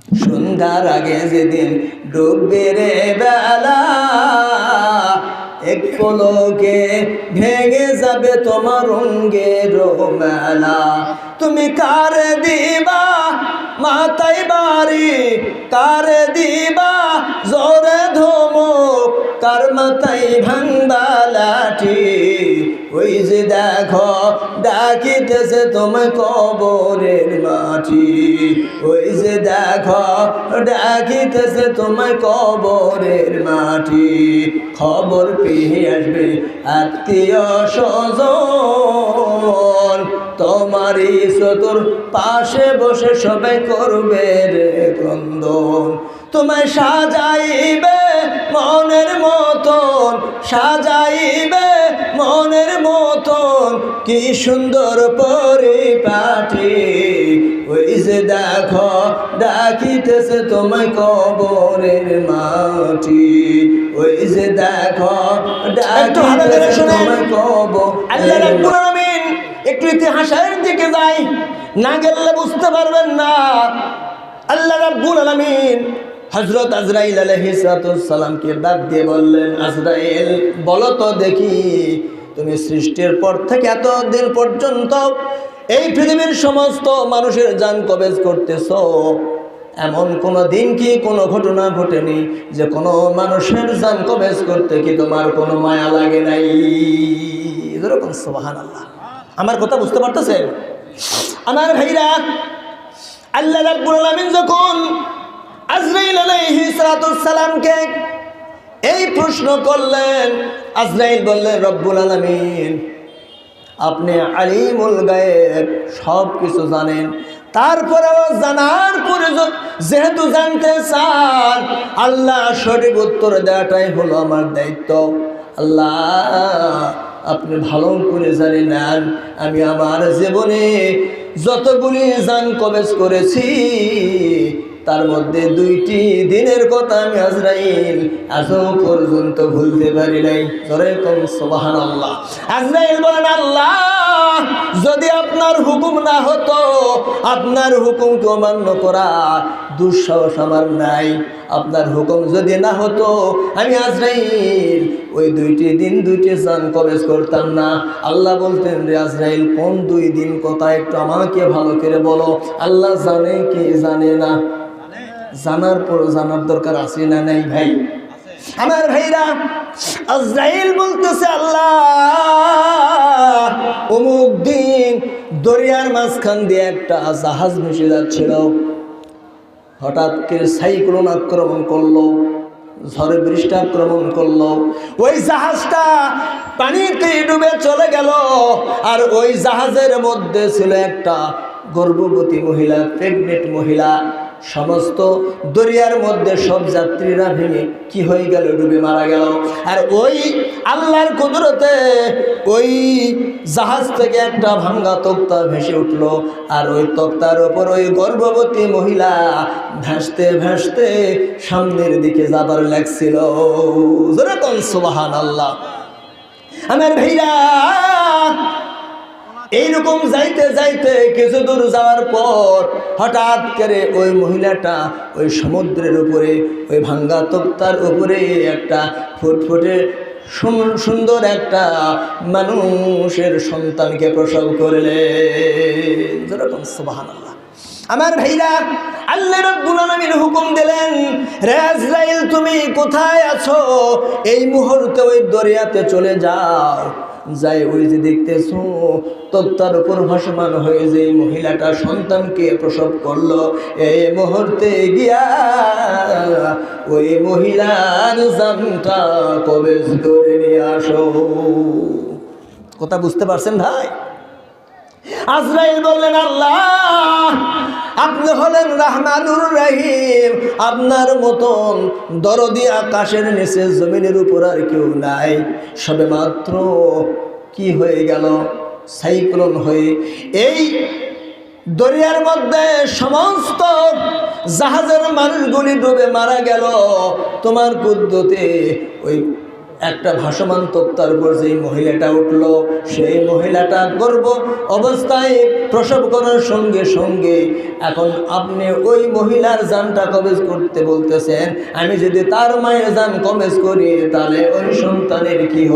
সন্ধ্যার আগে যেদিন ডুববে রে বেলা, এক পলকে ভেঙে যাবে তোমার রঙের মেলা। তুমি কারে দিবা মাথায় বাড়ি, কারে দিবা জোরে ধমক, কার মাথায় ভাঙবা লাঠি। ওই যে দেখো ডাকিতেছে তোমায় কবরের মাটি, ওই যে দেখো ডাকিতেছে তোমায় কবরের মাটি। খবর পেয়ে আসবে আত্মীয় স্বজন, তোমারই চতুর পাশে বসে সবাই করবে রে ক্রন্দন। তোমায় সাজাইবে মনের মতন, সাজাইবে মনের মতন, কি সুন্দর পরিপাটি। ওই যে দেখো ডাকিতেছে তোমায় কবরের মাটি, ওই যে দেখো ডাকিতেছে তোমায় কবরের মাটি। একটু ইতিহাসের দিকে যাই, না গেলে বুঝতে পারবেন না। আল্লাহ রাব্বুল আলামিন হযরত আজরাইল আলাইহিস সালামকে ডাক দিয়ে বললেন, আজরাইল বলো তো দেখি, তুমি সৃষ্টির পর থেকে এতদিন পর্যন্ত এই পৃথিবীর সমস্ত মানুষের জান কবজ করতেছো, এমন কোনো দিন কি কোনো ঘটনা ঘটেনি যে কোনো মানুষের জান কবজ করতে কি তোমার কোনো মায়া লাগে নাই? এরকম সুবহানাল্লাহ। আমার কথা বুঝতে পারতেছেন আমার ভাইরা? আল্লাহ রাব্বুল আলামিন যখন আজরাইল আলাইহিস সালামকে এই প্রশ্ন করলেন, আজরাইল বললেন, রব্বুল আলামিন আপনি আলিমুল গায়েব, সব কিছু জানেন, তারপরেও জানার পরে যেহেতু জানতে চান, আল্লাহ সঠিক উত্তর দেওয়াটাই হলো আমার দায়িত্ব। আল্লাহ আপনি ভালো করে জানেন আমি আমার জীবনে যতগুলি জান কবজ করেছি, তার মধ্যে 2টি দিনের কথা আমি আজরাইল আজও পর্যন্ত ভুলতে পারি নাই। জোরে কোন সুবহানাল্লাহ। আজরাইল বলেন, আল্লাহ যদি আপনার হুকুম না হতো, আপনার হুকুমকে অমান্য করা দুঃসাহস আমার নাই। আপনার হুকুম যদি না হতো, আমি আজরাইল ওই 2টি দিন 2টি জান কবজ করতাম না। আল্লাহ বলতেন, রে আজরাইল কোন 2 দিন কথা একটু আমাকে ভালো করে বলো। আল্লাহ জানে কি জানে না? জানার পর জানার দরকার আছে না নাই ভাই? আমার ভাইরা, আজরাইল বলতেছে, আল্লাহ অমুক দিন দরিয়ার মাঝখান দিয়ে একটা জাহাজ ভেসে যাচ্ছিল, হঠাৎ করে সাইক্লোন আক্রমণ করলো, ঝড়ে বৃষ্টি আক্রমণ করলো, ওই জাহাজটা পানিতে ডুবে চলে গেল। আর ওই জাহাজের মধ্যে ছিল একটা গর্ভবতী মহিলা, প্রেগনেন্ট মহিলা। সমস্ত দরিয়ার মধ্যে সব যাত্রীরা ভেঙে কি হয়ে গেল? ডুবে মারা গেল। আর ওই আল্লাহর কুদরতে ওই জাহাজ থেকে একটা ভাঙ্গা তক্তা ভেসে উঠলো, আর ওই তক্তার ওপর ওই গর্ভবতী মহিলা ভাসতে ভাসতে সামনের দিকে যাবার লাগছিল। যেরকম সুবহানাল্লাহ। আমার ভাইরা, এইরকম যাইতে যাইতে কিছু দূর যাওয়ার পর হঠাৎ করে ওই মহিলাটা ওই সমুদ্রের উপরে, ওই ভাঙ্গা তক্তার উপরে একটা ফুটফুটে সুন্দর একটা মানুষের সন্তানকে প্রসব করলেন। যেরকম সুবহানাল্লাহ। আমার ভাইরা, আল্লাহ রাব্বুল আলামিন হুকুম দিলেন, রে আজরাইল তুমি কোথায় আছো? এই মুহূর্তে ওই দরিয়াতে চলে যাও। যাই ওই যে দেখতেছো তক্তার উপর ভাসমান হয়ে যে মহিলাটা সন্তানকে প্রসব করলো, এই মুহূর্তে গিয়া ওই মহিলার জানটা কবজ করে নিয়ে আসো। কথা বুঝতে পারছেন ভাই? আজরাইল বললেন, আল্লাহ আপনি হলেন রহমানুর রহিম, আপনার মতন দরদি আকাশের নিচে জমিনের উপর আর কেউ নাই। সবে মাত্র কি হয়ে গেল? সাইক্লোন হয়ে এই দরিয়ার মধ্যে সমস্ত জাহাজের মানুষগুলি ডুবে মারা গেল। তোমার কুদরতে ওই একটা ভাসমান তক্তার উপর যেই মহিলাটা উঠলো, সেই মহিলাটা গর্ভ অবস্থায় প্রসব করার সঙ্গে সঙ্গে এখন আপনি ওই মহিলার জানটা কবজ করতে বলতেছেন, আমি যদি তার মায়ের জান কবজ করি তাহলে ওই সন্তানের কি হবে?